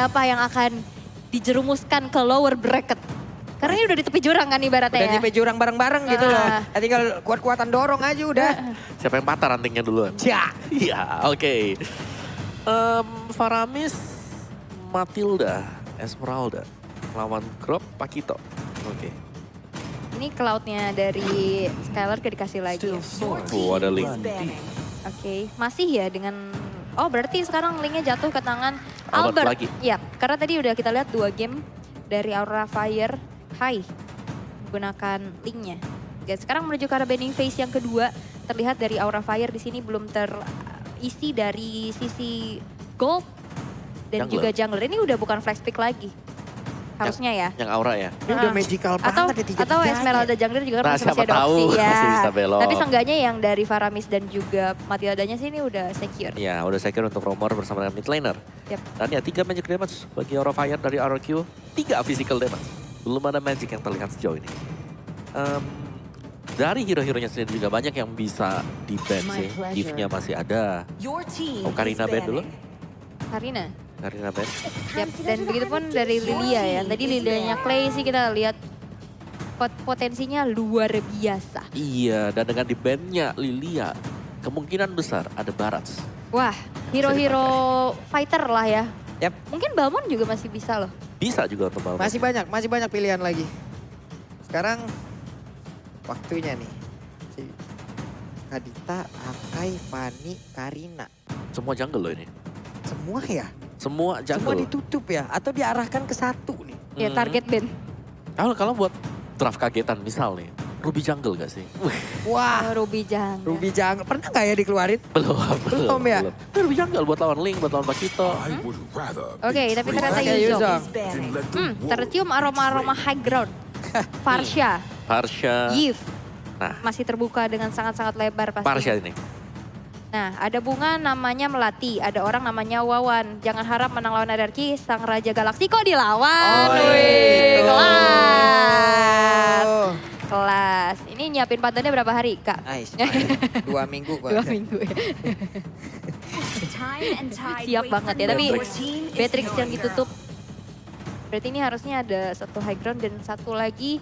siapa yang akan dijerumuskan ke lower bracket. Karena ini udah di tepi jurang kan ibaratnya Udah ya. di tepi jurang bareng-bareng gitu loh. Ya tinggal kuat-kuatan dorong aja udah. Siapa yang patah rantingnya duluan? Ya. Iya, oke. Faramis, Matilda, Esmeralda. Lawan Grok, Pakito. Oke. Ini cloudnya dari Skylar dikasih lagi. Oh, ada link. Oke, masih ya dengan... Oh berarti sekarang linknya jatuh ke tangan Albert Albert. lagi. Iya, karena tadi udah kita lihat 2 game dari Aura Fire High menggunakan linknya. Dan sekarang menuju ke arah bending phase yang kedua, terlihat dari Aura Fire di sini belum terisi dari sisi gold dan Jungler. juga jungler. Ini udah bukan flex pick lagi. Harusnya ya. Yang Aura ya? Ini udah magical Atau banget ya tiga-tiganya. atau Esmeralda jungler juga kan Nah, masih siapa ada tahu opsi ya. masih bisa belok. Tapi seenggaknya yang dari Faramis dan juga Matildanya sih ini udah secure. Ya, udah secure untuk Romor bersama dengan mid laner. Yep. Dan ya 3 magic damage bagi Aura Fire dari RRQ. 3 physical damage. Belum ada magic yang terlihat sejauh ini. Dari hero-heronya sendiri juga banyak yang bisa di-ban sih. Gift-nya masih ada. Oh, Karina ban dulu. Karina. Karina ban. Yap, dan begitu pun dari Lilia ya. Tadi Lilianya Clay sih kita lihat potensinya luar biasa. Iya, dan dengan di-ban-nya Lilia, kemungkinan besar ada Barats. Wah, hero-hero fighter lah ya. Yap. Mungkin Balmond juga masih bisa loh. Bisa juga untuk Balmond. Masih banyak pilihan lagi. Sekarang waktunya nih. Si Kadita, Akai, Fanny, Karina. Semua jungle loh ini. Semua ya? Semua Semua jungle. ditutup ya? Atau diarahkan ke satu nih? Ya target ban. Kalau buat draft kagetan misal nih, Ruby jungle gak sih? Wah, Ruby Jungle. Ruby Jungle. Pernah nggak ya dikeluarin? Belum ya? Ruby jungle buat lawan Link, buat lawan Pakito. Oke, tapi ternyata Oke, Yuzong. Yuzong. Tercium aroma-aroma high ground. Farsha, Parsha. Yif. Nah. Masih terbuka dengan sangat-sangat lebar pasti. Parsha ini. Nah, ada bunga namanya Melati, ada orang namanya Wawan. Jangan harap menang lawan RRQ, sang Raja Galaksi kok dilawan. Oh, Wih, itu. kelas. Oh. Kelas. Ini nyiapin pantannya berapa hari, Kak? Nice. 2 minggu kok. 2 minggu ya. Siap banget ya, tapi Beatrix yang ditutup. Berarti ini harusnya ada satu high ground dan satu lagi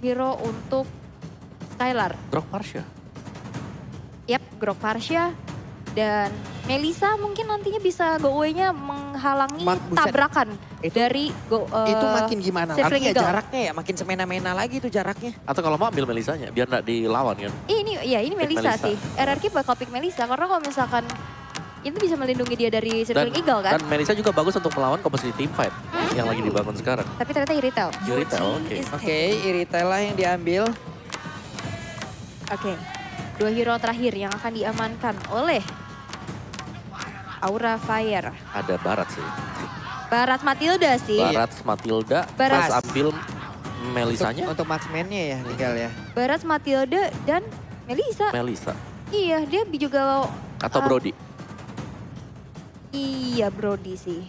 hero untuk Skylar. Grok Parsha. Yap, Grok Parsha dan Melisa mungkin nantinya bisa go away-nya menghalangi Buset. tabrakan Itu- dari Itu makin gimana Sifling lagi ya Eagle. jaraknya ya? Makin semena-mena lagi tuh jaraknya. Atau kalau mau ambil Melisanya, biar nggak dilawan kan. Ini Melisa Melisa. sih. RRQ bakal pick Melisa karena kalau misalkan itu bisa melindungi dia dari Sifling Eagle kan. Dan Melisa juga bagus untuk melawan komposisi team fight yang lagi dibangun sekarang. Tapi ternyata Iritel. Irita, oke. Oke, Iritel lah yang diambil. Oke. 2 hero terakhir yang akan diamankan oleh Aura Fire. Ada Barat sih. Barat Matilda sih. Barat, Matilda, Barat. terus ambil Melisanya, Untuk marksman-nya ya tinggal ya. Barat Matilda dan Melisa. Melisa. Iya, dia juga Atau Brody. Iya, Brody sih.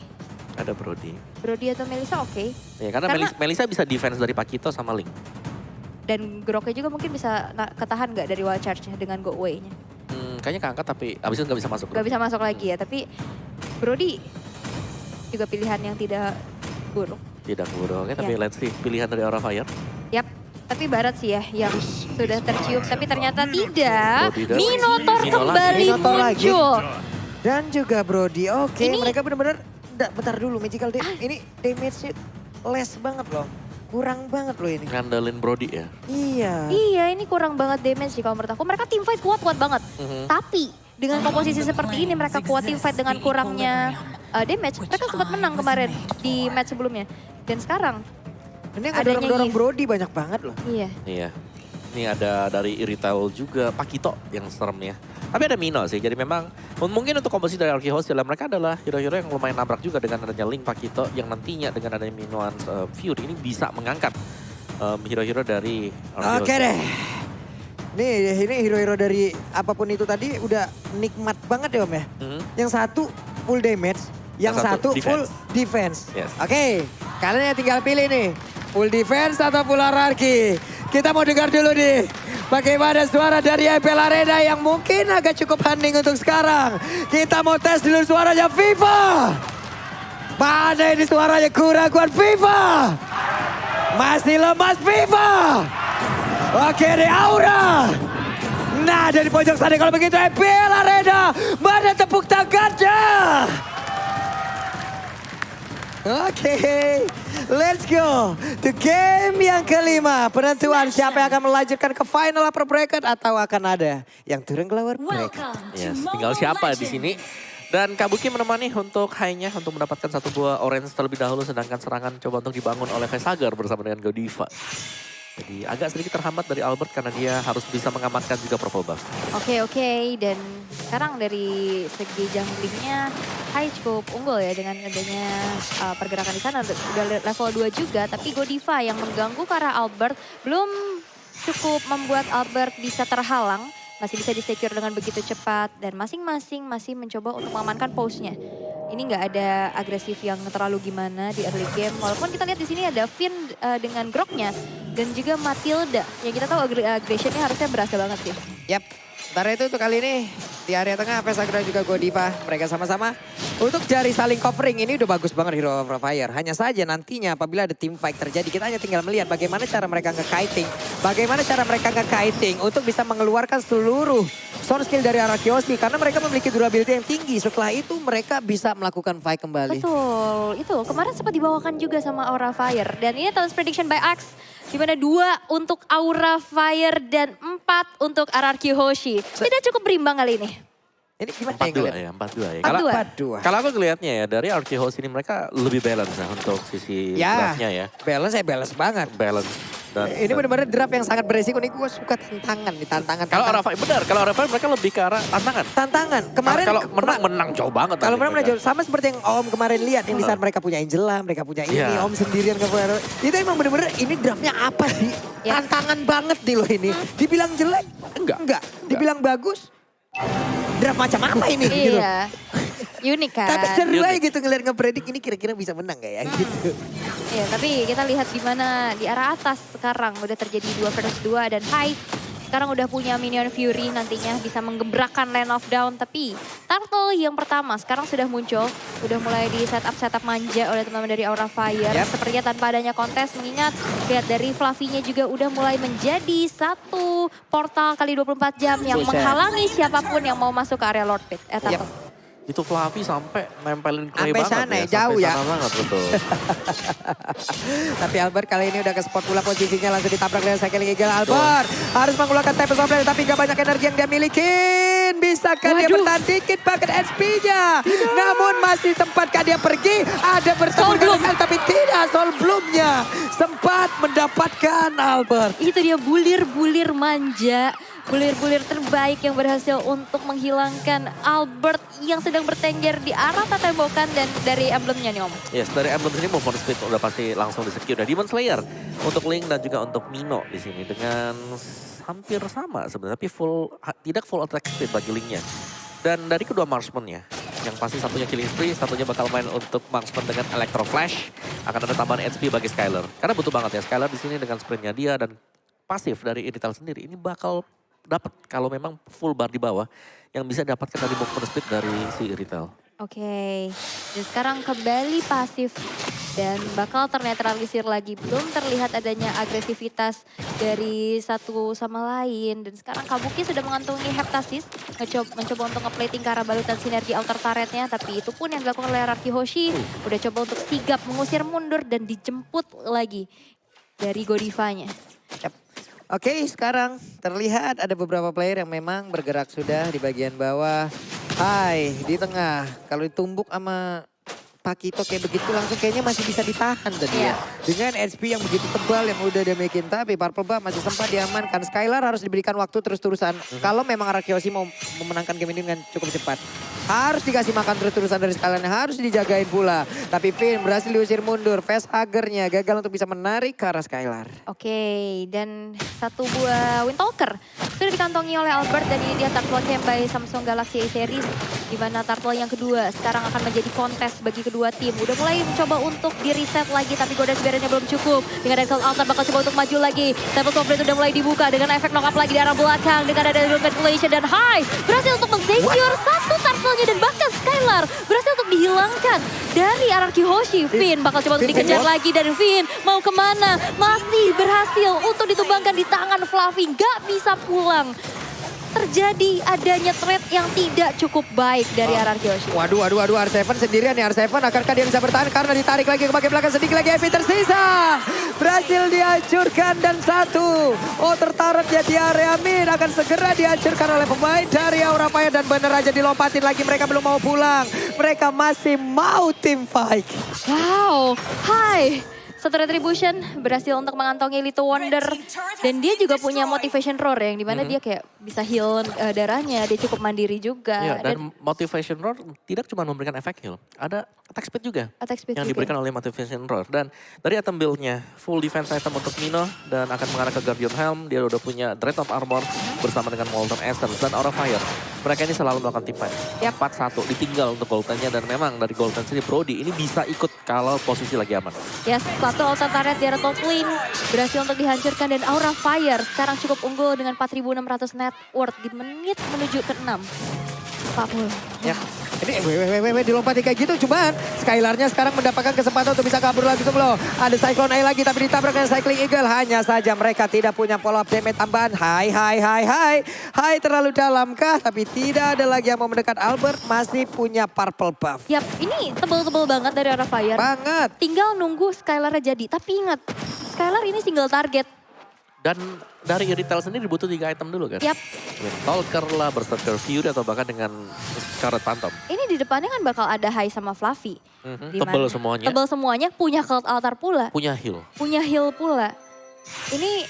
Ada Brody. Brody atau Melisa oke. Ya, karena Karena- Melisa bisa defense dari Pakito sama Link. Dan Groknya juga mungkin bisa ketahan nggak dari wild charge dengan go away-nya. Kayaknya keangkat tapi abis itu nggak bisa masuk. Nggak bisa masuk lagi ya, tapi Brody juga pilihan yang tidak buruk. Tidak buruk, oke. Tapi Ya. let's see pilihan dari Aura Fire. Yap, tapi Barat sih ya yang sudah tercium, tapi ternyata tidak. Brody dan- Minotaur Mino kembali lagi. Minotaur lagi. muncul. Dan juga Brody. Oke, Ini- mereka benar-benar bentar dulu magical ini damage-nya less banget loh. Kurang banget loh ini. Ngandelin Brody ya. Iya. Iya, ini kurang banget damage sih kalau menurut aku. Mereka team fight kuat-kuat banget. Tapi dengan komposisi seperti ini mereka kuat team fight dengan kurangnya damage. Mereka sempat menang kemarin di match sebelumnya. Dan sekarang, Ini yang adanya dorong-dorong Yves. Brody banyak banget loh. iya. Iya. Ini ada dari Iritail juga, Pakito yang serem ya. Tapi ada Mino sih, jadi memang mungkin untuk komposisi dari Arky Host mereka adalah hero-hero yang lumayan nabrak juga dengan adanya Link Pakito yang nantinya dengan adanya Minoan Fury ini bisa mengangkat hero-hero dari Arky Oke Host. deh. Ini hero-hero dari apapun itu tadi udah nikmat banget ya Om ya. Mhm. Yang satu full damage, yang Yang satu satu full defense. Yes. Oke, kalian yang tinggal pilih nih. Full defense atau full hierarchy. Kita mau dengar dulu nih. Bagaimana suara dari IPL Arena yang mungkin agak cukup hening untuk sekarang. Kita mau tes dulu suaranya Viva. Mana ini suaranya keraguan Viva. Masih lemas Viva. Oke deh Aura. Nah dari pojok sana kalau begitu EPL Arena. Mana tepuk tangannya? Oke, let's go. The game yang kelima. Penentuan siapa yang akan melanjutkan ke final upper bracket atau akan ada yang turun ke lower bracket. Yes, tinggal siapa di sini. Dan Kabuki menemani untuk high-nya untuk mendapatkan satu buah orange terlebih dahulu. Sedangkan serangan coba untuk dibangun oleh Vesagar bersama dengan Godiva. Jadi agak sedikit terhambat dari Albert karena dia harus bisa mengamankan juga purple buff. Oke. Dan sekarang dari segi junglingnya Hai cukup unggul ya dengan adanya pergerakan di sana. Udah level 2 juga, tapi Godiva yang mengganggu ke arah Albert belum cukup membuat Albert bisa terhalang. Masih bisa di-secure dengan begitu cepat dan masing-masing masih mencoba untuk mengamankan pose-nya. Ini nggak ada agresif yang terlalu gimana di early game. Walaupun kita lihat di sini ada Finn dengan Groknya dan juga Matilda. Yang kita tahu aggressionnya harusnya berasa banget sih. Yap, sementara itu untuk kali ini di area tengah Vesagar dan juga Godiva. Mereka sama-sama untuk dari saling covering. Ini udah bagus banget Hero of Fire. Hanya saja nantinya apabila ada team fight terjadi, kita hanya tinggal melihat bagaimana cara mereka nge-kiting. Bagaimana cara mereka nge-kiting untuk bisa mengeluarkan seluruh sound skill dari arah Kioski. Karena mereka memiliki durability yang tinggi. Setelah itu mereka bisa melakukan fight kembali. Betul, itu kemarin sempat dibawakan juga sama Aura Fire. Dan ini Talents Prediction by Axe. Dimana 2 untuk Aura Fire dan 4 untuk RRQ Hoshi. Tidak cukup berimbang kali ini. Ini gimana 4-2 ya? 4-2 ya. 4-2. Kalau aku ngelihatnya ya dari RRQ Hoshi ini mereka lebih balance ya untuk sisi draftnya ya. Balance banget. Balance. Ini benar-benar draft yang sangat beresiko. Nih gue suka tantangan nih, tantangan. Kalau Aura Fire benar, kalau Aura Fire mereka lebih ke arah tantangan. Tantangan. Kemarin kalau menang jauh banget. Kalau menang jauh, sama seperti yang Om kemarin lihat yang di saat mereka punya Angela, mereka punya ini, Om sendirian ke itu emang bener-bener ini draftnya apa sih? Tantangan banget nih loh ini. Dibilang jelek? Enggak. Dibilang bagus? Draft macam apa ini? Iya. Unik kan. Tapi seru aja gitu ngeliat ngepredik ini kira-kira bisa menang gak ya gitu. Iya, tapi kita lihat gimana di arah atas sekarang udah terjadi 2 versus 2 dan Hai sekarang udah punya minion Fury nantinya bisa menggebrakkan Land of Down. Tapi Turtle yang pertama sekarang sudah muncul. Udah mulai di setup manja oleh teman-teman dari Aura Fire. Sepertinya tanpa adanya kontes mengingat lihat dari Fluffy-nya juga udah mulai menjadi satu portal kali 24 jam yang menghalangi siapapun yang mau masuk ke area Lord Pit. Itu Fluffy sampai nempelin clay sampai banget sana ya. jauh sampai ya. sana banget betul. Tapi Albert kali ini udah ke spot pula posisinya langsung ditabrak dengan Cycling Eagle. Albert harus mengeluarkan Tempest of Flame tapi gak banyak energi yang dia miliki. Bisakah dia bertahan dikit bucket HP-nya? Namun masih sempatkah dia pergi? Ada bertemu dengan tapi tidak. Soul Bloom-nya sempat mendapatkan Albert. Itu dia bulir-bulir manja. Bulir-bulir terbaik yang berhasil untuk menghilangkan Albert yang sedang bertengger di arah tembakan dan dari emblemnya nih Om. Yes, dari emblem sini move on speed udah pasti langsung di-secure. Demon Slayer untuk Link dan juga untuk Mino di sini dengan hampir sama sebenarnya, tapi tidak full attack speed bagi Linknya. Dan dari kedua marksman-nya, yang pasti satunya killing spree, satunya bakal main untuk marksman dengan Electro Flash. Akan ada tambahan HP bagi Skylar. Karena butuh banget ya Skylar di sini dengan sprintnya dia dan pasif dari Irithel sendiri. Ini bakal dapat kalau memang full bar di bawah yang bisa dapatkan dari movement speed dari si Irithel. Oke, dan sekarang kembali pasif dan bakal ternetralisir lagi. Belum terlihat adanya agresivitas dari satu sama lain. Dan sekarang Kabuki sudah mengantongi Heptasis, mencoba untuk nge-plating ke arah balutan sinergi outer turretnya. Tapi itu pun yang dilakukan oleh Raki Hoshi, udah coba untuk sigap mengusir mundur dan dijemput lagi dari Godivanya. Oke, sekarang terlihat ada beberapa player yang memang bergerak sudah di bagian bawah. Hai, di tengah. Kalau ditumbuk sama Pakito kayak begitu langsung kayaknya masih bisa ditahan tadi ya. Dengan HP yang begitu tebal yang udah dia bikin. Tapi Purple Buff masih sempat diamankan. Skylar harus diberikan waktu terus-terusan. Kalau memang Arakyoshi mau memenangkan game ini dengan cukup cepat. Harus dikasih makan terus-terusan dari Skylar. Harus dijagain pula. Tapi Finn berhasil diusir mundur. Facehagernya gagal untuk bisa menarik ke arah Skylar. Oke, dan satu buah Windtalker sudah dikantongi oleh Albert dan ini dia Tarkwa Camp by Samsung Galaxy A Series. Di mana turtle yang kedua sekarang akan menjadi kontes bagi kedua tim. Udah mulai mencoba untuk di-reset lagi, tapi Goddess Barrier-nya belum cukup. Dengan Excel Altar bakal coba untuk maju lagi. Temple Sovereign udah mulai dibuka dengan efek knock up lagi di arah belakang. Dengan ada ventilation dan High berhasil untuk men-secure satu turtle-nya. Dan bahkan Skylar berhasil untuk dihilangkan dari Ararki Hoshi. Finn bakal coba untuk dikejar lagi, dan Finn mau kemana? Masih berhasil untuk ditumbangkan di tangan Fluffy. Gak bisa pulang. Terjadi adanya trade yang tidak cukup baik dari Ararki Hoshi. Waduh, R7 sendirian nih. R7 akankah dia bisa bertahan karena ditarik lagi ke bagian belakang, sedikit lagi Evi tersisa. Berhasil dihancurkan dan satu. Oh, tertaruh dia di area mid, akan segera dihancurkan oleh pemain dari Aura Fire dan bener aja dilompatin lagi. Mereka belum mau pulang. Mereka masih mau team fight. Wow, Hai. Satu Retribution berhasil untuk mengantongi Little Wonder. Dan dia juga punya motivation roar yang dimana dia kayak bisa heal darahnya. Dia cukup mandiri juga. Iya, dan motivation roar tidak cuma memberikan efek heal. Ada attack speed juga. Attack speed yang juga. diberikan oleh motivation roar. Dan dari item build-nya full defense item untuk Mino. Dan akan mengarah ke Guardian Helm. Dia udah punya Dread of Armor bersama dengan Molten Essence dan Aura Fire. Mereka ini selalu melakukan team fight. 4-1 ditinggal untuk Golden-nya. Dan memang dari Golden sendiri Brody ini bisa ikut kalau posisi lagi aman. Yes, satu altar turret di arah top lane berhasil untuk dihancurkan, dan Aura Fire sekarang cukup unggul dengan 4.600 net worth di menit menuju ke 6. 40. Ya. Ini dilompatin kayak gitu, cuman Skylar-nya sekarang mendapatkan kesempatan untuk bisa kabur lagi sebelum. Ada Cyclone Eye lagi tapi ditabrak dengan Cycling Eagle. Hanya saja mereka tidak punya follow up damage tambahan. Hai terlalu dalam kah? Tapi tidak ada lagi yang mau mendekat. Albert masih punya purple buff. Yap, ini tebel-tebel banget dari Aura Fire. Banget. Tinggal nunggu Skylar-nya jadi. Tapi ingat, Skylar ini single target. Dan dari Irithel sendiri butuh 3 item dulu kan? Yap. Windtalker lah, Berserker Fury atau bahkan dengan Scarlet Phantom. Ini di depannya kan bakal ada High sama Fluffy. Tebel semuanya. Tebel semuanya, punya Cult Altar pula. Punya heal. Punya heal pula. Ini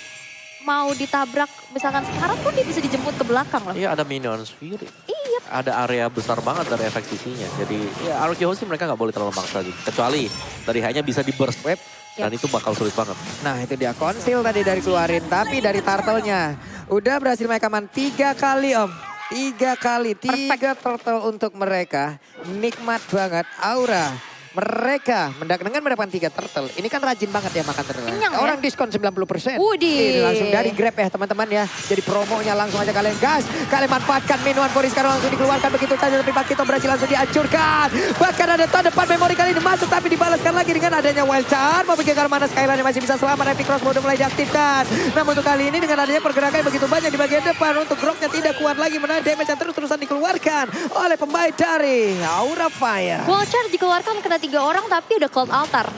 mau ditabrak, misalkan sekarang pun dia bisa dijemput ke belakang loh. Iya, ada Minions Fury. Iya. Ada area besar banget dari efek sisinya. Jadi ya Ararki Hoshi mereka nggak boleh terlalu maksa gitu. Kecuali dari hanya bisa di burst wave. Dan itu bakal sulit banget. Nah itu dia konsil tadi dari keluarin. Tapi dari turtle-nya udah berhasil mereka aman 3 kali om. 3 kali. 3 turtle untuk mereka. Nikmat banget. Aura. Mereka dengan mendapatkan 3 turtle. Ini kan rajin banget ya makan turtle. Kenyang ya? Orang diskon 90%. Widih. Ini langsung dari Grab ya teman-teman ya. Jadi promonya langsung aja kalian gas. Kalian manfaatkan minuan Boris sekarang langsung dikeluarkan begitu saja. Tapi Pakito berhasil langsung dihancurkan. Bahkan ada tahun depan memori kali ini masuk. Tapi dibalaskan lagi dengan adanya wild charm. Mau pergi ke mana Skylar masih bisa selamat. Epic Cross mode mulai diaktifkan. Namun untuk kali ini dengan adanya pergerakan begitu banyak di bagian depan. Untuk Groknya tidak kuat lagi menahan damage yang terus-terusan dikeluarkan oleh pemain dari Aura Fire. Vulture dikeluarkan kena 3 orang tapi ada Cult Altar.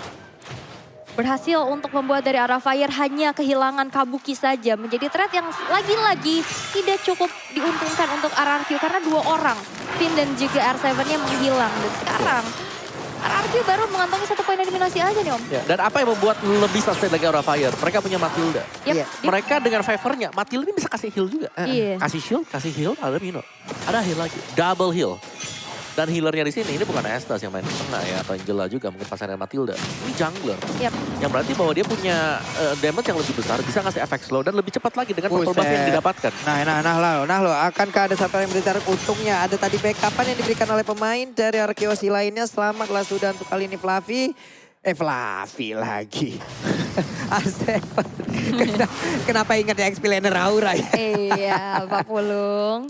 Berhasil untuk membuat dari Aura Fire hanya kehilangan Kabuki saja. Menjadi trade yang lagi-lagi tidak cukup diuntungkan untuk Ararki karena 2 orang. Finn dan juga R7-nya menghilang. Dan sekarang Ararki baru mengantongi 1 poin eliminasi aja nih om. Ya, dan apa yang membuat lebih sustain lagi Aura Fire? Mereka punya Matilda. Yep. Iya. Mereka dengan favor-nya, Matilda ini bisa kasih heal juga. Iya. Kasih shield, kasih heal, ada Mino. Ada heal lagi, double heal. Dan healernya di sini ini bukan Estes yang main di tengah ya, atau Angela juga mungkin pasangan Matilda. Ini jungler. Yep. Yang berarti bahwa dia punya damage yang lebih besar, bisa ngasih efek slow dan lebih cepat lagi dengan purple buff yang didapatkan. Nah lo. Akankah ada satu yang berbicara untungnya? Ada tadi backupan yang diberikan oleh pemain dari Ararki Hoshi lainnya. Selamatlah sudah untuk kali ini Fluffy. Fluffy lagi. Arseven. Kenapa ingat ya XP laner Aura ya? Iya, Pak Pulung.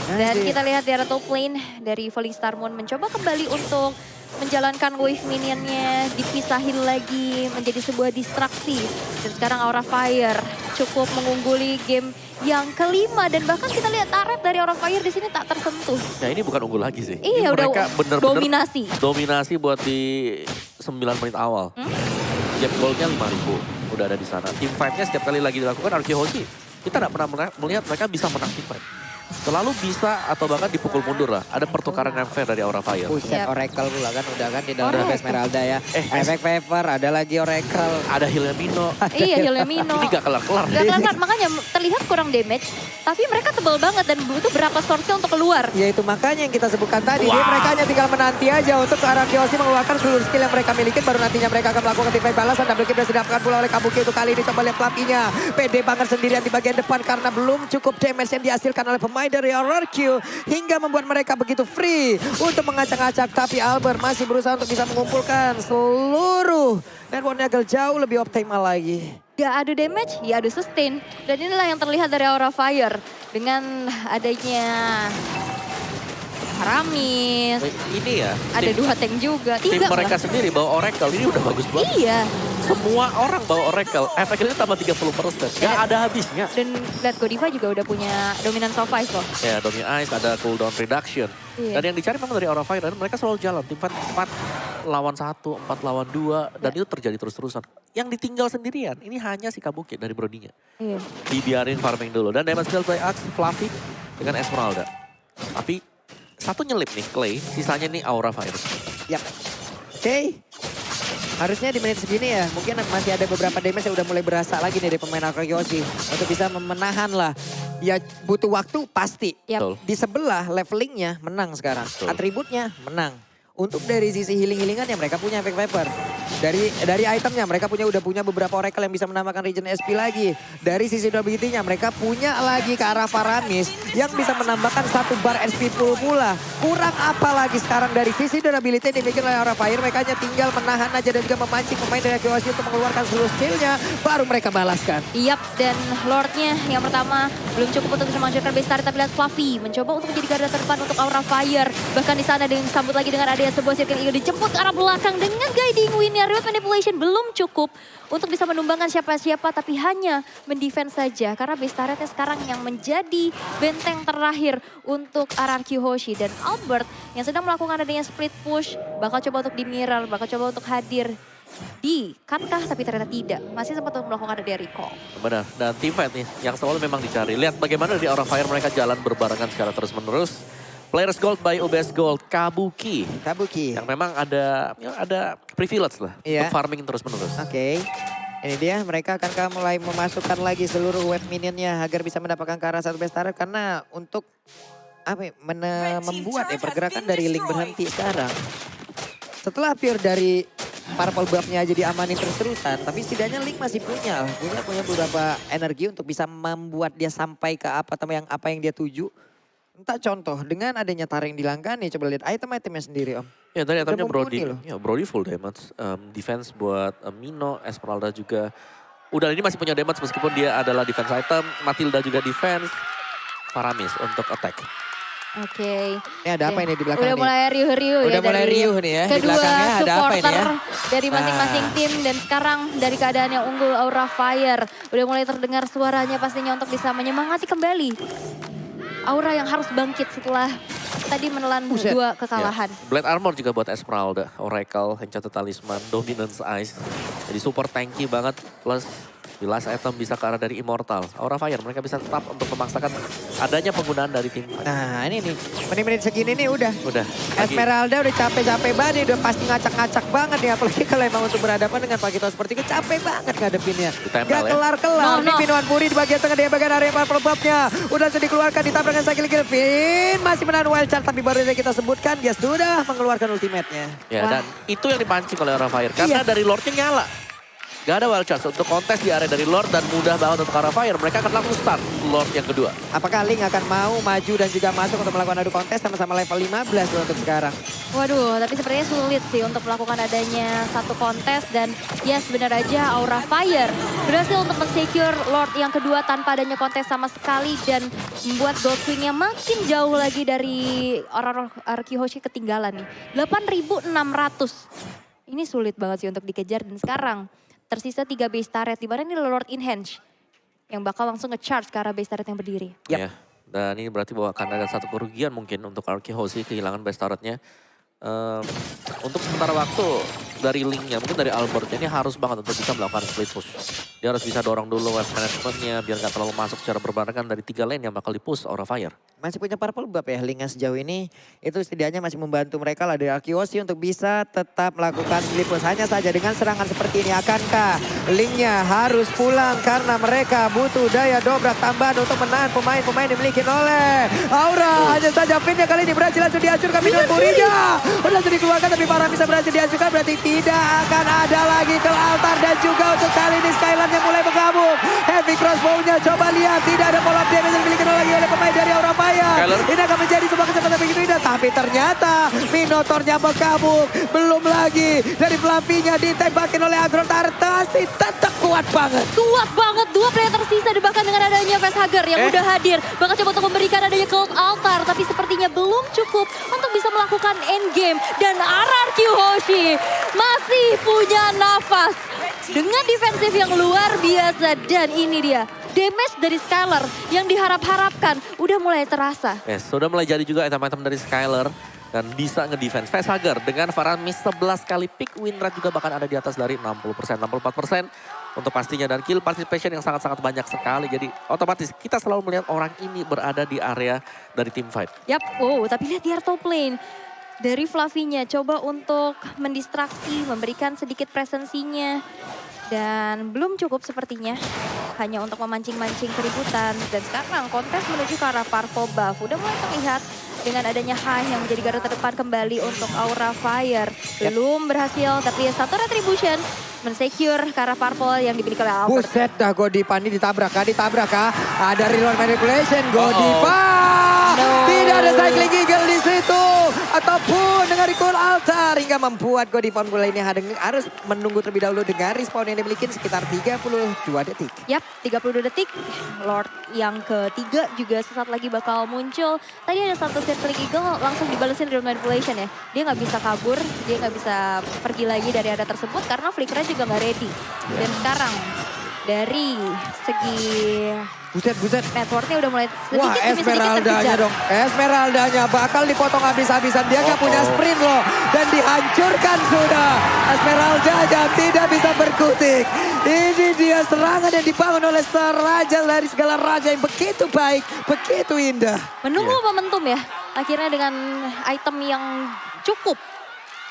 Dan kita lihat di arah top lane dari Falling Star Moon mencoba kembali untuk menjalankan wave minionnya, dipisahin lagi menjadi sebuah distraksi. Dan sekarang Aura Fire cukup mengungguli game yang kelima, dan bahkan kita lihat turret dari Aura Fire di sini tak tersentuh. Ya ini bukan unggul lagi sih. Iya, ini udah mereka bener-bener dominasi. Dominasi buat di 9 menit awal. Gap goldnya 5.000 udah ada di sana. Team fight-nya setiap kali lagi dilakukan Ararki Hoshi, kita tidak pernah melihat mereka bisa menang team fight. Selalu bisa atau bahkan dipukul mundur lah. Ada pertukaran yang fair dari Aura Fire. Buset, Oracle pula kan udah kan di dalam Esmeralda ya. Efek favor, ada lagi Oracle. Ada healnya Mino. Iya, healnya Mino. Ini gak kelar-kelar. Gak kelar, makanya terlihat kurang damage. Tapi mereka tebal banget dan butuh berapa source-nya untuk keluar. Ya itu makanya yang kita sebutkan tadi. Dia mereka hanya tinggal menanti aja untuk Ararki Hoshi mengeluarkan seluruh skill yang mereka miliki. Baru nantinya mereka akan melakukan team fight balasan. Double kill sudah didapatkan pula oleh Kabuki. Itu kali ini coba lihat Fluffy-nya. Pede banget sendirian di bagian depan karena belum cukup damage yang dihasilkan oleh pemain pemain dari RRQ hingga membuat mereka begitu free untuk mengacak-acak. Tapi Albert masih berusaha untuk bisa mengumpulkan seluruh network Nagel jauh lebih optimal lagi. Gak adu damage, ya adu sustain. Dan inilah yang terlihat dari Aura Fire. Dengan adanya Aramis. Ini ya. Ada 2 tank juga. 3 Tim mereka sendiri bawa Oracle ini udah bagus banget. Iya. Semua orang bawa Oracle. Efeknya tambah 30%. Gak ada habisnya. Dan lihat Godiva juga udah punya dominant survive loh. Ya, Domi Ice ada cooldown reduction. Iya. Dan yang dicari memang dari Aura Fire. Dan mereka selalu jalan. Tim fight 4 lawan 1, 4 lawan 2. Dan itu terjadi terus-terusan. Yang ditinggal sendirian, ini hanya si Kabuki dari Brodinya. Iya. Dibiarin farming dulu. Dan damage dealt by Axe, Fluffy dengan Esmeralda. Tapi satu nyelip nih, Clay. Sisanya nih Aura Fire. Yap. Oke. Harusnya di menit segini ya, mungkin masih ada beberapa damage yang udah mulai berasa lagi nih dari pemain Arkeyoshi. Untuk bisa menahan lah. Ya butuh waktu pasti. Yap. Betul. Di sebelah levelingnya menang sekarang. Betul. Atributnya menang. Untuk dari sisi healing-healingannya mereka punya efek Viper. Dari itemnya mereka udah punya beberapa Oracle yang bisa menambahkan regen SP lagi. Dari sisi durability-nya mereka punya lagi ke arah Faramis yang bisa menambahkan 1 bar SP full pula. Kurang apa lagi sekarang dari sisi durability yang dimiliki oleh Aura Fire. Mereka hanya tinggal menahan aja dan juga memancing pemain dari Arkeyoshi untuk mengeluarkan seluruh skill-nya. Baru mereka balaskan. Yap, dan Lordnya yang pertama belum cukup untuk bisa menghancurkan base turret, tapi lihat Fluffy mencoba untuk menjadi garda terdepan untuk Aura Fire. Bahkan di sana dengan disambut lagi dengan adanya sebuah circle yang dijemput ke arah belakang dengan guiding win-nya. Riot Manipulation belum cukup untuk bisa menumbangkan siapa-siapa, tapi hanya mendefense saja. Karena base turretnya sekarang yang menjadi benteng terakhir untuk RRQ Hoshi. Dan Albert yang sedang melakukan adanya split push, bakal coba untuk di mirror, bakal coba untuk hadir di katkah, tapi ternyata tidak. Masih sempat untuk melakukan adanya recall. Benar, dan team fight nih yang selalu memang dicari. Lihat bagaimana di Aura Fire mereka jalan berbarengan secara terus-menerus. Players Gold by UBS Gold, Kabuki. Yang memang ada privilege lah Iya. untuk farming terus-menerus. Oke. Ini dia mereka akan mulai memasukkan lagi seluruh wave minionnya agar bisa mendapatkan ke arah 1 base turret. Karena untuk membuat pergerakan dari Link berhenti sekarang. Setelah pure dari purple buff-nya aja diamanin terus-terusan, tapi setidaknya Link masih punya beberapa energi untuk bisa membuat dia sampai ke apa yang dia tuju. Entah contoh dengan adanya taring di langkah nih, coba lihat item-itemnya sendiri Om. Ya tadi itemnya Brody, loh. ya Brody full damage, defense buat Mino, Esmeralda juga. Udah ini masih punya damage meskipun dia adalah defense item, Matilda juga defense, Faramis untuk attack. Oke. Ini ada apa ini di belakang Udah nih? mulai riuh-riuh ya. Udah mulai dari riuh nih ya, di kedua belakangnya ada apa ini supporter ya? dari masing-masing tim. Dan sekarang dari keadaan yang unggul Aura Fire. Udah mulai terdengar suaranya pastinya untuk bisa menyemangati kembali Aura yang harus bangkit setelah tadi menelan 2 kekalahan. Ya. Blade Armor juga buat Esmeralda, Oracle, Enchanted Talisman, Dominance Ice. Jadi super tanky banget, plus di last item bisa ke arah dari Immortal. Aura Fire mereka bisa tetap untuk memaksakan adanya penggunaan dari tim. Nah ini nih, menit-menit segini nih udah. Udah. Esmeralda udah capek-capek banget, udah pasti ngacak-ngacak banget nih. Apalagi kalau emang untuk berhadapan dengan Pakito seperti itu, capek banget ngadepinnya. Ditempel Gak ya. kelar-kelar. No. Nih Pinuan Puri di bagian tengah, dia bagian area purple buff-nya. Udah sudah dikeluarkan, ditabrak dengan Sakil Gilvin. Masih menahan wild card, tapi baru saja kita sebutkan dia sudah mengeluarkan ultimate-nya. Ya, dan itu yang dipancing oleh Aura Fire. Karena dari Lord-nya nyala. Gak ada wild chance untuk kontes di area dari Lord dan mudah banget untuk Aura Fire. Mereka akan langsung start Lord yang kedua. Apakah Link akan mau maju dan juga masuk untuk melakukan adu kontes sama-sama level 15 loh untuk sekarang? Waduh, tapi sepertinya sulit sih untuk melakukan adanya satu kontes. Dan yes, benar aja Aura Fire berhasil untuk men-secure Lord yang kedua tanpa adanya kontes sama sekali. Dan membuat Goldwing-nya makin jauh lagi dari orang Arkeyoshi ketinggalan nih. 8.600. Ini sulit banget sih untuk dikejar dan sekarang tersisa 3 base turret, di mana ini Lord Inhenge yang bakal langsung nge-charge ke arah base turret yang berdiri. Ya, dan ini berarti bahwa akan ada satu kerugian mungkin untuk Arkeyoshi kehilangan base turretnya. Untuk sementara waktu dari Link-nya, mungkin dari Albert-nya ini harus banget untuk bisa melakukan split push. Dia harus bisa dorong dulu wave management-nya biar gak terlalu masuk secara berbarengan dari 3 lane yang bakal di-push Aura Fire. Masih punya purple buff ya Link sejauh ini. Itu setidaknya masih membantu mereka lah dari Arkeyoshi untuk bisa tetap melakukan split push. Hanya saja dengan serangan seperti ini, akankah Link-nya harus pulang karena mereka butuh daya dobrak tambahan untuk menahan pemain-pemain dimiliki oleh Aura. Hanya saja pinnya kali ini berhasil langsung dihancurkan Pinuan Purinya. Udah langsung dikeluarkan tapi Farah bisa berhasil dihancurkan. Berarti tidak akan ada lagi ke altar. Dan juga untuk kali ini Skyland yang mulai bergabung. Heavy crossbow-nya coba lihat. Tidak ada follow up damage yang dimiliki lagi oleh pemain dari Aura Fire. Skyler. Ini akan menjadi sebuah kecepatan begitu indah. Tapi ternyata Minotaurnya berkabung. Belum lagi dari Fluffy-nya ditembakin oleh Agron Tartasi. Tetap kuat banget. Kuat banget, 2 player tersisa dan bahkan dengan adanya Facehugger yang udah hadir. Bahkan coba untuk memberikan adanya Cold Altar, tapi sepertinya belum cukup untuk bisa melakukan endgame. Dan RRQ Hoshi masih punya nafas dengan defensif yang luar biasa. Dan ini dia, damage dari Skyler yang diharap-harapkan udah mulai terasa. Yes, sudah mulai jadi juga item-item dari Skyler. Dan bisa nge-defense. Facehugger dengan Faramis 11 kali pick win rate juga bahkan ada di atas dari 60%, 64% untuk pastinya. Dan kill participation yang sangat-sangat banyak sekali. Jadi otomatis kita selalu melihat orang ini berada di area dari team fight. Yap, tapi lihat di top lane. Dari Fluffy-nya coba untuk mendistraksi, memberikan sedikit presensinya. Dan belum cukup sepertinya. Hanya untuk memancing-mancing keributan. Dan sekarang kontes menuju ke arah Purple Buff. Udah mulai terlihat dengan adanya Hai yang menjadi garda terdepan kembali untuk Aura Fire. Belum berhasil, tapi satu retribution mensecure ke arah Purple yang dimiliki oleh Albert. Buset dah Godiva ini ditabrak kah? Ada reload manipulation, Godiva! Tidak ada cycling eagle di situ. Ataupun dengan recall altar hingga membuat Godiva mulai ini harus menunggu terlebih dahulu dengan respawn yang dimiliki sekitar 32 detik. Yap, 32 detik. Lord yang ketiga juga sesaat lagi bakal muncul. Tadi ada satu circling eagle langsung dibalesin reload manipulation ya. Dia nggak bisa kabur, dia nggak bisa pergi lagi dari area tersebut karena flickernya juga nggak ready. Dan sekarang dari segi Buset. networknya udah mulai sedikit Wah, demi sedikit Esmeraldanya terkejar. dong. Esmeraldanya bakal dipotong habis-habisan. Dia nggak punya sprint loh. Dan dihancurkan sudah. Esmeraldanya tidak bisa berkutik. Ini dia serangan yang dibangun oleh raja dari segala raja yang begitu baik, begitu indah. Menunggu momentum ya. Akhirnya dengan item yang cukup.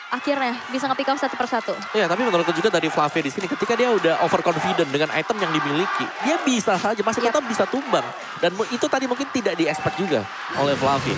Akhirnya bisa nge-pick off satu persatu. Iya, tapi menurutku juga dari Fluffy di sini ketika dia udah overconfident dengan item yang dimiliki, dia bisa saja masih tetap bisa tumbang. Dan itu tadi mungkin tidak di-expect juga oleh Fluffy.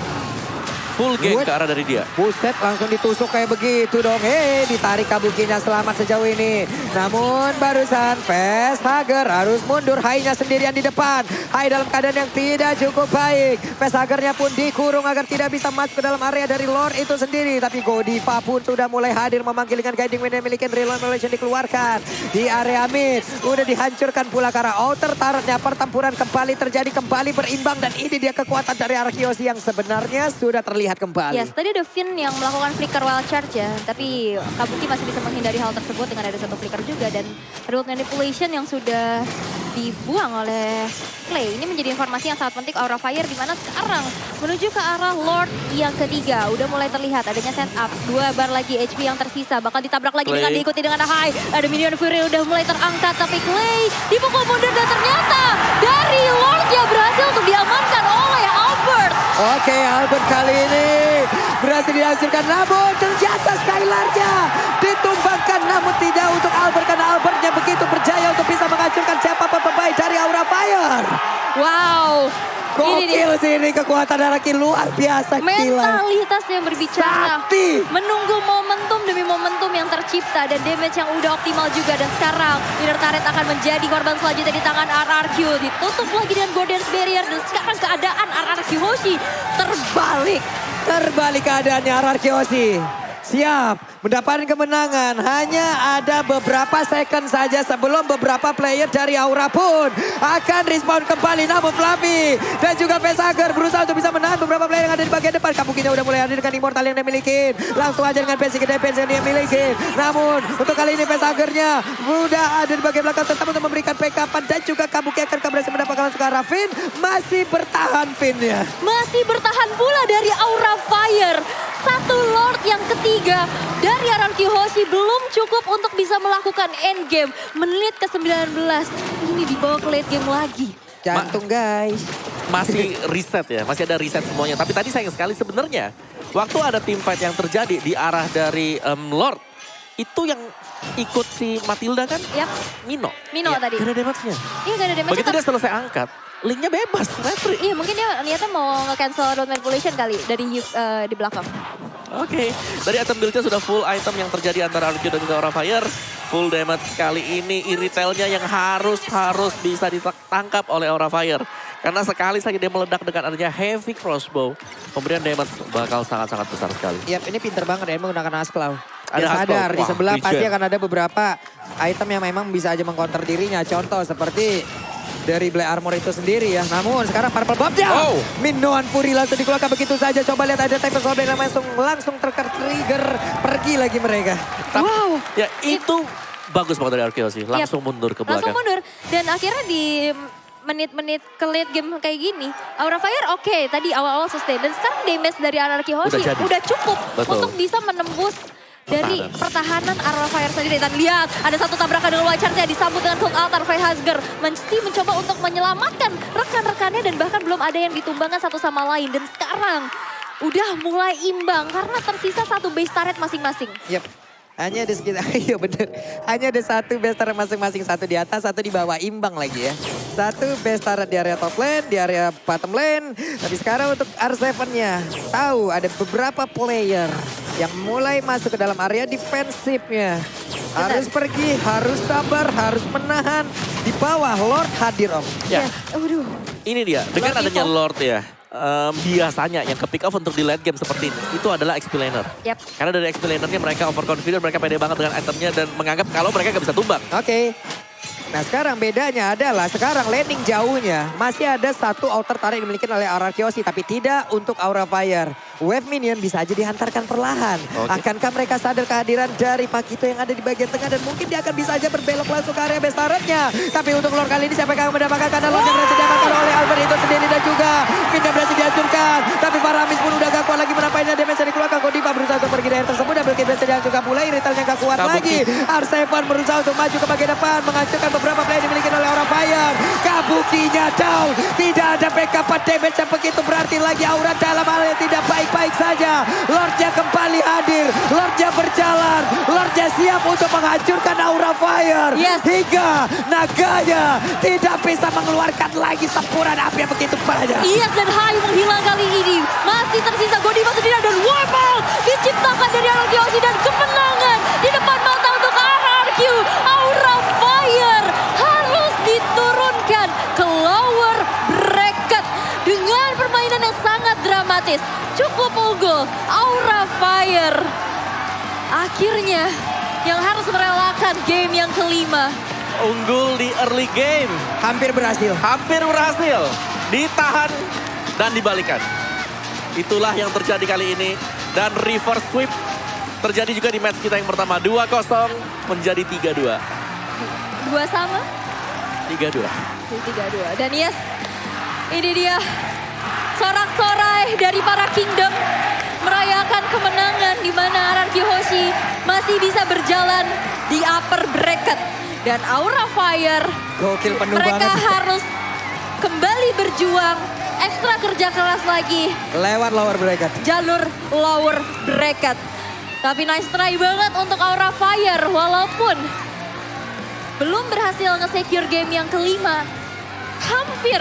Full game ke arah dari dia. Buset, langsung ditusuk kayak begitu dong. Ditarik Kabukinya selamat sejauh ini. Namun barusan Facehugger harus mundur. Hai-nya sendirian di depan. Hai dalam keadaan yang tidak cukup baik. Facehugger-nya pun dikurung agar tidak bisa masuk ke dalam area dari Lord itu sendiri. Tapi Godiva pun sudah mulai hadir memanggil dengan guiding wind yang memiliki reload manipulation dikeluarkan. Di area mid. Udah dihancurkan pula ke arah outer turretnya. Pertempuran kembali terjadi, kembali berimbang. Dan ini dia kekuatan dari Arkeos yang sebenarnya sudah terlihat kembali. Yes, tadi ada Finn yang melakukan flicker wild charge ya. Tapi Kabuki masih bisa menghindari hal tersebut dengan ada satu flicker juga. Dan reload manipulation yang sudah dibuang oleh Clay. Ini menjadi informasi yang sangat penting Aura Fire. Dimana sekarang menuju ke arah Lord yang ketiga. Udah mulai terlihat adanya setup. 2 bar lagi HP yang tersisa. Bakal ditabrak lagi Clay. dengan diikuti dengan High. Ada minion Fury udah mulai terangkat. Tapi Clay dipukul mundur dan ternyata dari Lord yang berhasil untuk diamankan oleh Albert. Oke, Albert kali ini berhasil dihancurkan. Namun ternyata Skylarnya ditumbangkan. Namun tidak untuk Albert karena Albertnya begitu berjaya untuk bisa menghancurkan siapapun pemain dari Aura Fire. Wow. Ini dia. Gokil sih ini kekuatan Araki luar biasa. Gila. Mentalitas yang berbicara. Sakti. Menunggu momentum demi momentum yang tercipta. Dan damage yang udah optimal juga. Dan sekarang Inner Turret akan menjadi korban selanjutnya di tangan RRQ. Ditutup lagi dengan Golden Barrier. Dan sekarang keadaan RRQ Hoshi terbalik. Terbalik keadaannya RRQ Hoshi. Siap mendapatkan kemenangan. Hanya ada beberapa second saja sebelum beberapa player dari Aura pun akan respawn kembali. Namun Fluffy dan juga Facehugger berusaha untuk bisa menahan beberapa player yang ada di bagian depan. Kabukinya udah mulai hadir dengan Immortal yang dia miliki. Langsung aja dengan basic defense yang dia miliki. Namun untuk kali ini Facehugger-nya udah ada di bagian belakang tetap untuk memberikan backup. Dan juga Kabuki akan berhasil mendapatkan langsung ke arah Finn. Masih bertahan Finn-nya. Masih bertahan pula dari Aura Fire. Satu Lord yang ketiga dari RRQ Hoshi belum cukup untuk bisa melakukan endgame. Menit ke-19 ini dibawa ke late game lagi. Jantung guys. Masih reset ya, masih ada reset semuanya. Tapi tadi sayang sekali sebenarnya waktu ada team fight yang terjadi di arah dari Lord. Itu yang ikut si Matilda kan? Yap. Mino Mino tadi. Gak ada damage-nya. Iya gak ada damage. Begitu dia selesai angkat, linknya bebas, retri. Iya mungkin dia niatnya mau nge-cancel road manipulation kali dari di belakang. Oke, dari item build-nya sudah full item yang terjadi antara RQ dan juga Aura Fire. Full damage kali ini Iritelnya yang harus bisa ditangkap oleh Aura Fire. Karena sekali saja dia meledak dengan adanya heavy crossbow, pemberian damage bakal sangat-sangat besar sekali. Yap, ini pinter banget ya menggunakan Askelaw. Dia Ada sadar Askelaw. di Wah, sebelah Vision. pasti akan ada beberapa item yang memang bisa aja mengcounter dirinya. Contoh seperti dari Black Armor itu sendiri ya. Namun sekarang Purple Bomb-nya. Oh. Minoan Fury langsung dikeluarkan begitu saja. Coba lihat ada Tempest Orb yang langsung tertrigger. Pergi lagi mereka. Wow. Ya itu bagus banget dari Arkeos sih. Langsung mundur ke belakang. Langsung mundur. Dan akhirnya di menit-menit ke late game kayak gini, Aura Fire oke, tadi awal-awal sustain. Dan sekarang damage dari Anarchy Hoshi Udah jadi. udah cukup Betul. untuk bisa menembus dari pertahanan Aura Fire sendiri. Dan lihat, ada satu tabrakan dengan White Charge-nya disambut dengan Hook Altar. Freyhasger mesti mencoba untuk menyelamatkan rekan-rekannya dan bahkan belum ada yang ditumbangkan satu sama lain. Dan sekarang udah mulai imbang karena tersisa satu base turret masing-masing. Yap. Hanya ada sekitar, iya bener. Hanya ada satu base turret masing-masing. Satu di atas, satu di bawah. Imbang lagi ya. Satu base turret di area top lane, di area bottom lane. Tapi sekarang untuk R7-nya. Tahu ada beberapa player yang mulai masuk ke dalam area defensifnya. Harus pergi, harus sabar, harus menahan. Di bawah Lord hadir om. Ya, Yes. Waduh. ini dia. Dengan Lord adanya Evo. Lord ya. Biasanya yang ke pick off untuk di late game seperti ini. Itu adalah XP-laner. Yap. Karena dari XP-lanernya mereka overconfident, mereka pede banget dengan itemnya dan menganggap kalau mereka gak bisa tumbang. Oke. Nah sekarang bedanya adalah sekarang landing jauhnya masih ada satu outer turret yang dimiliki oleh Anarchy Hoshi tapi tidak untuk Aura Fire. Wave minion bisa aja dihantarkan perlahan. Oke. Akankah mereka sadar kehadiran dari Pakito yang ada di bagian tengah dan mungkin dia akan bisa aja berbelok langsung ke area base turretnya. Tapi untuk Lord kali ini siapa yang akan mendapatkan karena Lord yang berhasil diamankan oleh Albert itu sendiri dan juga Pindah berhasil dihancurkan. Tapi Paramis pun udah gak kuat lagi menampainya damage yang dikeluarkan. Godiva berusaha untuk pergi dari tersebut. Double kill berhasil dihancurkan pula. Iritelnya gak kuat Kabuki. lagi. R7 berusaha untuk maju ke bagian depan. Menghancurkan beberapa player dimiliki oleh Aura Fire. Kabukinya down. Tidak ada backup damage yang begitu berarti lagi Aura dalam hal yang tidak baik-baik saja. Lordnya kembali hadir. Lordnya berjalan. Lordnya siap untuk menghancurkan Aura Fire. Yes. Hingga naganya tidak bisa mengeluarkan lagi sempuran api yang begitu banyak. Iyas dan Hai menghilang kali ini. Masih tersisa Godiva sendiri dan Warble diciptakan dari Anarchy Hoshi dan kemenangan di depan mata untuk RRQ. Aura Fire harus diturunkan ke lower bracket dengan permainan yang sangat dramatis. Cukup unggul Aura Fire. Akhirnya yang harus merelakan game yang kelima. Unggul di early game. Hampir berhasil. Hampir berhasil. Ditahan dan dibalikan. Itulah yang terjadi kali ini. Dan reverse sweep terjadi juga di match kita yang pertama. 2-0 menjadi 3-2. 2 sama? 3-2. 3-2. Dan yes, ini dia sorak-sorai dari para Kingdom merayakan kemenangan di mana Anarchy Hoshi masih bisa berjalan di upper bracket. Dan Aura Fire, Gokil penuh mereka banget. harus kembali berjuang, ekstra kerja keras lagi, Lewat lower bracket. jalur lower bracket. Tapi nice try banget untuk Aura Fire, walaupun belum berhasil nge-secure game yang kelima. Hampir,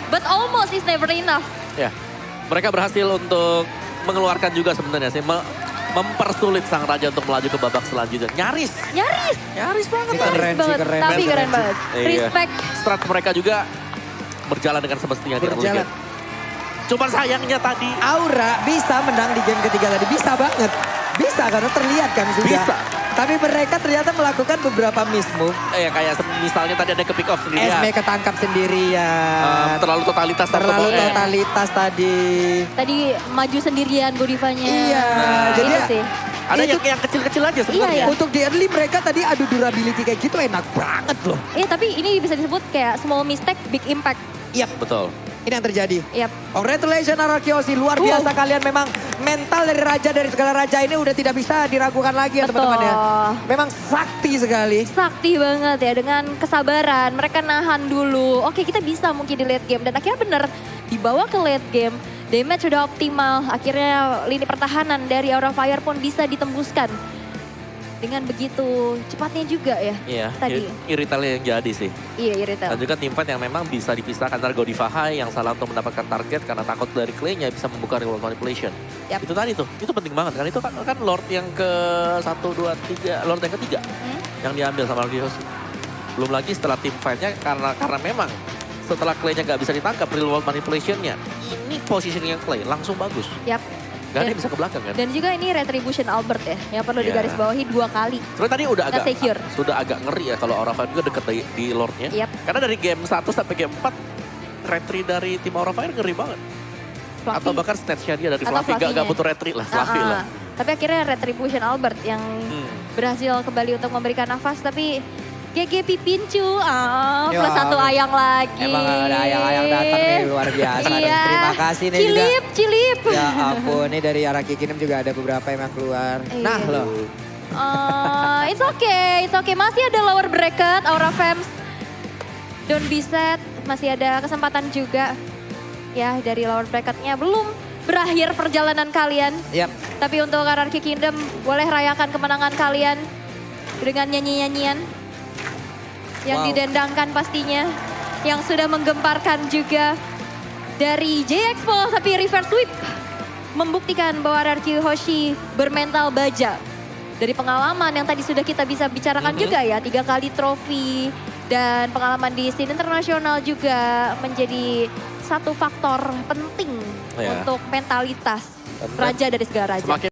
but almost is never enough. Ya, mereka berhasil untuk mengeluarkan juga sebenarnya sih. Mempersulit sang raja untuk melaju ke babak selanjutnya. Nyaris. Nyaris banget. Keren Nyaris sih, banget, keren. tapi Keren keren sih. banget. Iya. Respect. Strat mereka juga berjalan dengan semestinya di early Berjalan. game. Cuman sayangnya tadi Aura bisa menang di game ketiga tadi. Bisa banget. Bisa karena terlihat kan sudah. Bisa. Tapi mereka ternyata melakukan beberapa miss move. kayak misalnya tadi ada ke pick off sendirian. SB ketangkap sendirian. Terlalu totalitas. Terlalu atau totalitas tadi. Tadi maju sendirian Godivanya. Iya, jadi Itu ya- sih. Ada Itu- yang kecil-kecil aja sebenarnya. Iya. Untuk di early mereka tadi adu durability kayak gitu enak banget loh. Iya, tapi ini bisa disebut kayak small mistake, big impact. Yap, Betul. ini yang terjadi. Yap. Congratulations Anarchy Hoshi, luar biasa kalian memang mental dari raja dari segala raja ini udah tidak bisa diragukan lagi ya Betul. teman-teman ya. Memang sakti sekali. Sakti banget ya dengan kesabaran. Mereka nahan dulu. Oke, kita bisa mungkin di late game. Dan akhirnya bener dibawa ke late game. Damage sudah optimal. Akhirnya lini pertahanan dari Aura Fire pun bisa ditembuskan. Dengan begitu cepatnya juga ya. Iya, Tadi. Iritelnya yang jadi sih. Iya, Irritel. Dan juga tim fight yang memang bisa dipisahkan antara Godiva High yang salah untuk mendapatkan target karena takut dari Clay-nya bisa membuka reward manipulation. Yap. Itu tadi tuh, itu penting banget kan. Itu kan Lord yang ke 1, 2, 3, Lord yang ketiga. yang diambil sama RRQ. Belum lagi setelah tim fight-nya karena memang setelah Clay-nya nggak bisa ditangkap real world manipulation-nya, ini positioning yang Clay langsung bagus. Yap. Gak ada yang bisa ke belakang kan? Dan juga ini Retribution Albert ya, yang perlu Iya. digarisbawahi 2 kali. Sebenarnya tadi udah Nggak secure. sudah agak ngeri ya kalau Aura Fire juga deket di Lord-nya. Yap. Karena dari game 1 sampai game 4, retry dari tim Aura Fire ngeri banget. Fluffy. Atau bahkan snatch-nya dia dari Atau Fluffy, gak Fluffy-nya. butuh retry lah, Fluffy lah. Tapi akhirnya Retribution Albert yang berhasil kembali untuk memberikan nafas, tapi GG Pipincu, Ya plus 1 ampun. ayang lagi. Emang ada ayang-ayang datang nih, luar biasa. Dan Iya. terima kasih nih juga. Cilip. Ya ampun, ini dari RRQ Kingdom juga ada beberapa yang keluar. Iya. Nah loh. It's okay. Masih ada lower bracket, Aura Fems. Don't be sad, masih ada kesempatan juga. Ya, dari lower bracketnya belum berakhir perjalanan kalian. Yap. Tapi untuk RRQ Kingdom, boleh rayakan kemenangan kalian dengan nyanyi-nyanyian yang Wow. didendangkan pastinya. Yang sudah menggemparkan juga dari J-Expo, tapi reverse sweep membuktikan bahwa RRQ Hoshi bermental baja. Dari pengalaman yang tadi sudah kita bisa bicarakan juga ya, 3 kali trofi dan pengalaman di scene internasional juga menjadi satu faktor penting Ya. untuk mentalitas Dan raja dari segala raja. Semakin